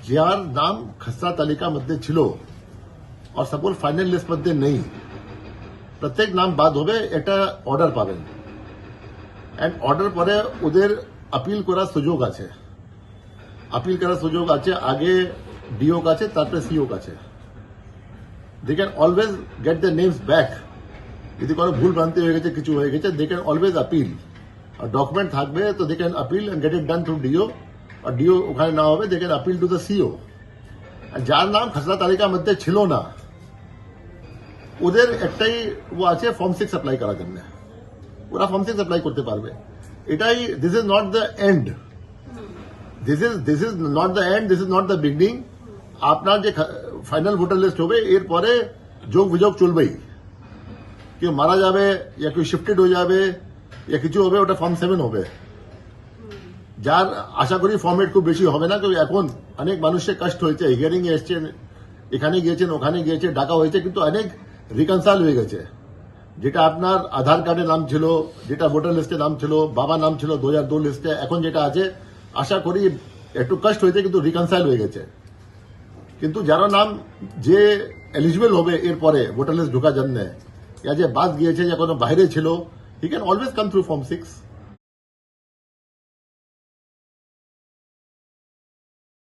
যার নাম খসড়া তালিকা মধ্যে ছিল আর সাপোজ ফাইনাল লিস্ট মধ্যে নেই, প্রত্যেক নাম বাদ হবে, একটা অর্ডার পাবেন। এন্ড অর্ডার পরে ওদের আপিল করার সুযোগ আছে, আগে ডিও কাছে, তারপরে সিও কাছে। They can always get the names back. যদি কোনো ভুল ভ্রান্তি হয়ে গেছে, কিছু হয়ে গেছে, দে ক্যান অলওয়েজ আপিল। আর ডকুমেন্ট থাকবে তো they can appeal and get it done through DO. আর ডিও ওখানে না হবে, they can appeal to the CO. যার নাম খসড়া তালিকার মধ্যে ছিল না, ওদের একটাই ও আছে ফর্ম 6 অ্যাপ্লাই করার জন্য, ওরা ফর্ম 6 অ্যাপ্লাই করতে পারবে। এটাই, this is not the end, this is not the end, this is not the beginning. আপনার যে ফাইনাল ভোটার লিস্ট হবে, এরপরে যোগ বিযোগ চলবেই। কেউ মারা যাবে, या কেউ শিফটেড হয়ে যাবে, या কিছু হবে, ওটা ফর্ম 7 হবে। যার আশা করি ফর্মেট খুব বেশি হবে না, কারণ এখন অনেক মানুষের কষ্ট হয়েছে, হিয়ারিং এ এসছেন, এখানে গিয়েছেন, ওখানে গিয়েছে, ডাকা হয়েছে, কিন্তু অনেক রিকনসাইল হয়ে গেছে। যেটা আপনার আধার কার্ডে নাম ছিল, যেটা ভোটার লিস্টে নাম ছিল, বাবা নাম ছিল 2002 লিস্টে, এখন যেটা আছে, আশা করি একটু কষ্ট হয়েছে, কিন্তু রিকনসাইল হয়ে গেছে। কিন্তু যারা নাম যে এলিজিবল হবে এরপরে ভোটার লিস্ট ঢোকার জন্য, যে বাদ গিয়েছে, যে কোনো বাইরে ছিল, he can always come through form 6।